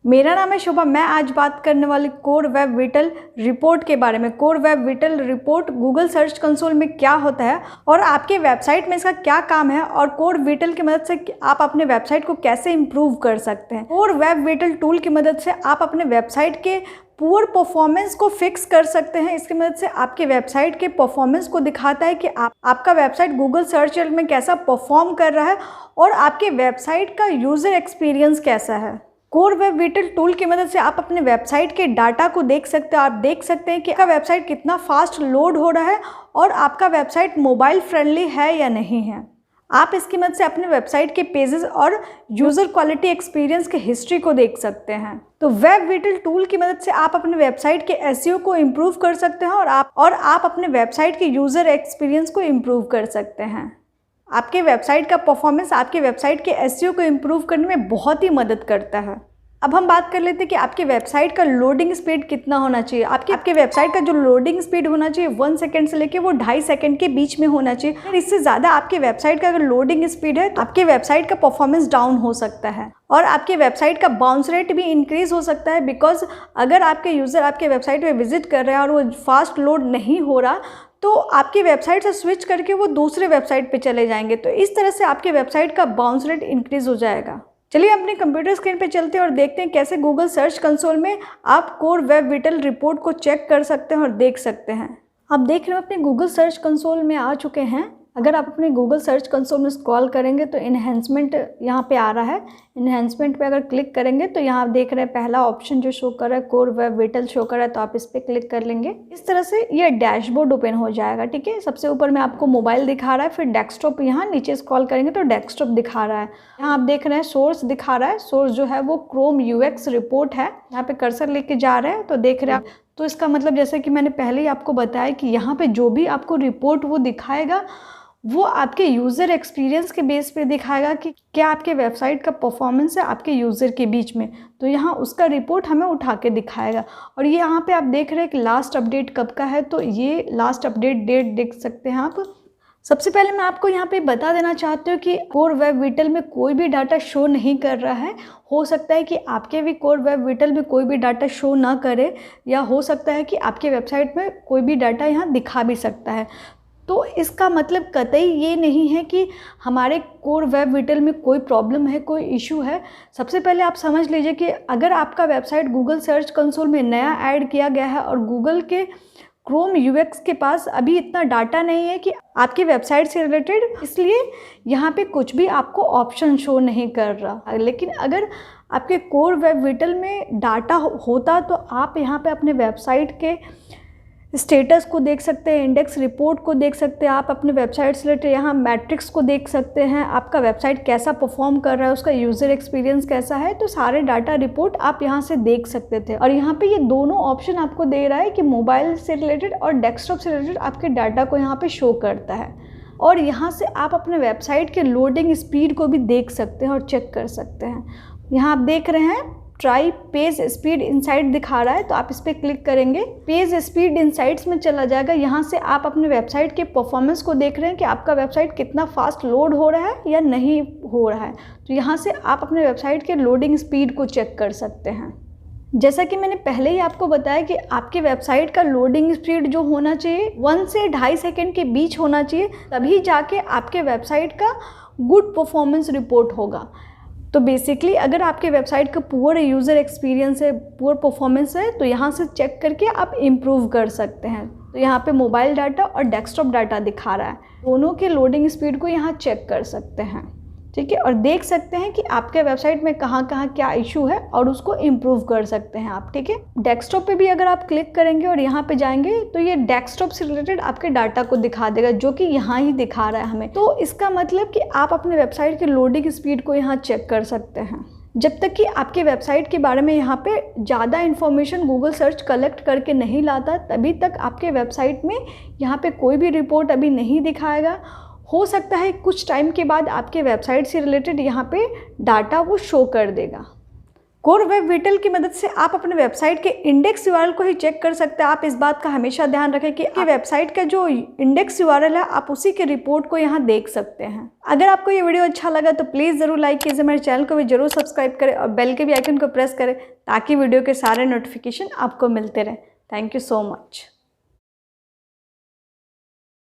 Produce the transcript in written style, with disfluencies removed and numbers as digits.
मेरा नाम है शोभा। मैं आज बात करने वाली कोर वेब विटल रिपोर्ट के बारे में। Core web whittle report Google search console में क्या होता है और आपके वेबसाइट में इसका क्या काम है और कोर विटल की मदद से आप अपने वेबसाइट को कैसे इंप्रूव कर सकते हैं। कोर वेब विटल टूल की मदद से आप अपने वेबसाइट के पुअर परफॉर्मेंस को फिक्स कर सकते हैं। इसकी मदद से आपके वेबसाइट के परफॉर्मेंस को दिखाता है कि आपका वेबसाइट गूगल सर्च में कैसा परफॉर्म कर रहा है और आपके वेबसाइट का यूज़र एक्सपीरियंस कैसा है। कोर वेब विटल टूल की मदद से आप अपने वेबसाइट के डाटा को देख सकते हो। आप देख सकते हैं कि आपका वेबसाइट कितना फास्ट लोड हो रहा है और आपका वेबसाइट मोबाइल फ्रेंडली है या नहीं है। आप इसकी मदद से अपने वेबसाइट के पेजेस और यूज़र क्वालिटी एक्सपीरियंस के हिस्ट्री को देख सकते हैं। तो वेब विटल टूल की मदद से आप अपने वेबसाइट के एसईओ को इम्प्रूव कर सकते हैं और आप अपने वेबसाइट के यूज़र एक्सपीरियंस को इम्प्रूव कर सकते हैं। आपके वेबसाइट का परफॉर्मेंस आपके वेबसाइट के एसईओ को इम्प्रूव करने में बहुत ही मदद करता है। अब हम बात कर लेते हैं कि आपके वेबसाइट का लोडिंग स्पीड कितना होना चाहिए। आपके वेबसाइट का जो लोडिंग स्पीड होना चाहिए 1 सेकंड से लेके वो 2.5 सेकंड के बीच में होना चाहिए। अगर इससे ज़्यादा आपके वेबसाइट का अगर लोडिंग स्पीड है तो आपके वेबसाइट का परफॉर्मेंस डाउन हो सकता है और आपके वेबसाइट का बाउंस रेट भी इंक्रीज हो सकता है। बिकॉज अगर आपके यूज़र आपके वेबसाइट पे विजिट कर रहे हैं और वो फास्ट लोड नहीं हो रहा तो आपकी वेबसाइट से स्विच करके वो दूसरे वेबसाइट पे चले जाएंगे। तो इस तरह से आपके वेबसाइट का बाउंस रेट इंक्रीज हो जाएगा। चलिए अपने कंप्यूटर स्क्रीन पे चलते हैं और देखते हैं कैसे गूगल सर्च कंसोल में आप कोर वेब विटल रिपोर्ट को चेक कर सकते हैं और देख सकते हैं। आप देख रहे हो अपने गूगल सर्च कंसोल में आ चुके हैं। अगर आप अपने गूगल सर्च कंसोल में स्क्रॉल करेंगे तो इन्हेंसमेंट यहाँ पे आ रहा है। इन्हेंसमेंट पे अगर क्लिक करेंगे तो यहाँ आप देख रहे हैं पहला ऑप्शन जो शो कर रहा है कोर वेब विटल शो कर रहा है, तो आप इस पर क्लिक कर लेंगे। इस तरह से ये डैशबोर्ड ओपन हो जाएगा। ठीक है, सबसे ऊपर में आपको मोबाइल दिखा रहा है, फिर डेस्कटॉप, यहाँ नीचे स्क्रॉल करेंगे तो डेस्कटॉप दिखा रहा है। यहाँ आप देख रहे हैं सोर्स दिखा रहा है। सोर्स जो है वो क्रोम यूएक्स रिपोर्ट है। यहाँ पे कर्सर लेके जा रहे हैं तो देख रहे हैं। तो इसका मतलब जैसे कि मैंने पहले ही आपको बताया कि यहाँ पे जो भी आपको रिपोर्ट वो दिखाएगा वो आपके यूज़र एक्सपीरियंस के बेस पे दिखाएगा कि क्या आपके वेबसाइट का परफॉर्मेंस है आपके यूज़र के बीच में। तो यहाँ उसका रिपोर्ट हमें उठा के दिखाएगा। और ये यहाँ पे आप देख रहे हैं कि लास्ट अपडेट कब का है, तो ये लास्ट अपडेट डेट देख सकते हैं आप। सबसे पहले मैं आपको यहाँ पे बता देना चाहती हूँ कि कोर वेब विटल में कोई भी डाटा शो नहीं कर रहा है। हो सकता है कि आपके भी कोर वेब विटल में कोई भी डाटा शो ना करे, या हो सकता है कि आपके वेबसाइट में कोई भी डाटा यहाँ दिखा भी सकता है। तो इसका मतलब कतई ये नहीं है कि हमारे कोर वेब विटल में कोई प्रॉब्लम है, कोई इशू है। सबसे पहले आप समझ लीजिए कि अगर आपका वेबसाइट गूगल सर्च कंसोल में नया ऐड किया गया है और गूगल के क्रोम यूएक्स के पास अभी इतना डाटा नहीं है कि आपकी वेबसाइट से रिलेटेड, इसलिए यहाँ पे कुछ भी आपको ऑप्शन शो नहीं कर रहा। लेकिन अगर आपके कोर वेब विटल में डाटा होता तो आप यहाँ पे अपने वेबसाइट के स्टेटस को देख सकते हैं, इंडेक्स रिपोर्ट को देख सकते हैं, आप अपने वेबसाइट से रिलेटेड यहाँ मैट्रिक्स को देख सकते हैं, आपका वेबसाइट कैसा परफॉर्म कर रहा है, उसका यूज़र एक्सपीरियंस कैसा है। तो सारे डाटा रिपोर्ट आप यहाँ से देख सकते थे। और यहाँ पे ये दोनों ऑप्शन आपको दे रहा है कि मोबाइल से रिलेटेड और डेस्कटॉप से रिलेटेड आपके डाटा को यहाँ पे शो करता है। और यहाँ से आप अपने वेबसाइट के लोडिंग स्पीड को भी देख सकते हैं और चेक कर सकते हैं। यहाँ आप देख रहे हैं ट्राई पेज स्पीड इनसाइट दिखा रहा है, तो आप इस पर क्लिक करेंगे, पेज स्पीड इनसाइट्स में चला जाएगा। यहाँ से आप अपने वेबसाइट के परफॉर्मेंस को देख रहे हैं कि आपका वेबसाइट कितना फास्ट लोड हो रहा है या नहीं हो रहा है। तो यहाँ से आप अपने वेबसाइट के लोडिंग स्पीड को चेक कर सकते हैं। जैसा कि मैंने पहले ही आपको बताया कि आपके वेबसाइट का लोडिंग स्पीड जो होना चाहिए 1 से 2.5 सेकेंड के बीच होना चाहिए, तभी जाके आपके वेबसाइट का गुड परफॉर्मेंस रिपोर्ट होगा। तो बेसिकली अगर आपके वेबसाइट का पुअर यूज़र एक्सपीरियंस है, पुअर परफॉर्मेंस है, तो यहाँ से चेक करके आप इम्प्रूव कर सकते हैं। तो यहाँ पे मोबाइल डाटा और डेस्कटॉप डाटा दिखा रहा है, दोनों के लोडिंग स्पीड को यहाँ चेक कर सकते हैं। ठीक है, और देख सकते हैं कि आपके वेबसाइट में कहाँ कहाँ क्या इशू है और उसको इम्प्रूव कर सकते हैं आप। ठीक है, डेस्कटॉप पे भी अगर आप क्लिक करेंगे और यहाँ पे जाएंगे तो ये डेस्कटॉप से रिलेटेड आपके डाटा को दिखा देगा, जो कि यहाँ ही दिखा रहा है हमें। तो इसका मतलब कि आप अपने वेबसाइट के लोडिंग स्पीड को यहाँ चेक कर सकते हैं। जब तक कि आपके वेबसाइट के बारे में यहाँ पे ज़्यादा इन्फॉर्मेशन गूगल सर्च कलेक्ट करके नहीं लाता, तभी तक आपके वेबसाइट में यहाँ पे कोई भी रिपोर्ट अभी नहीं दिखाएगा। हो सकता है कुछ टाइम के बाद आपके वेबसाइट से रिलेटेड यहाँ पे डाटा वो शो कर देगा। कोर वेब विटल की मदद से आप अपने वेबसाइट के इंडेक्स यूआरएल को ही चेक कर सकते हैं। आप इस बात का हमेशा ध्यान रखें कि आपकी वेबसाइट का जो इंडेक्स यूआरएल है आप उसी के रिपोर्ट को यहाँ देख सकते हैं। अगर आपको ये वीडियो अच्छा लगा तो प्लीज़ ज़रूर लाइक कीजिए, मेरे चैनल को भी जरूर सब्सक्राइब करें और बेल के भी आइकन को प्रेस करें ताकि वीडियो के सारे नोटिफिकेशन आपको मिलते रहें। Thank you so much.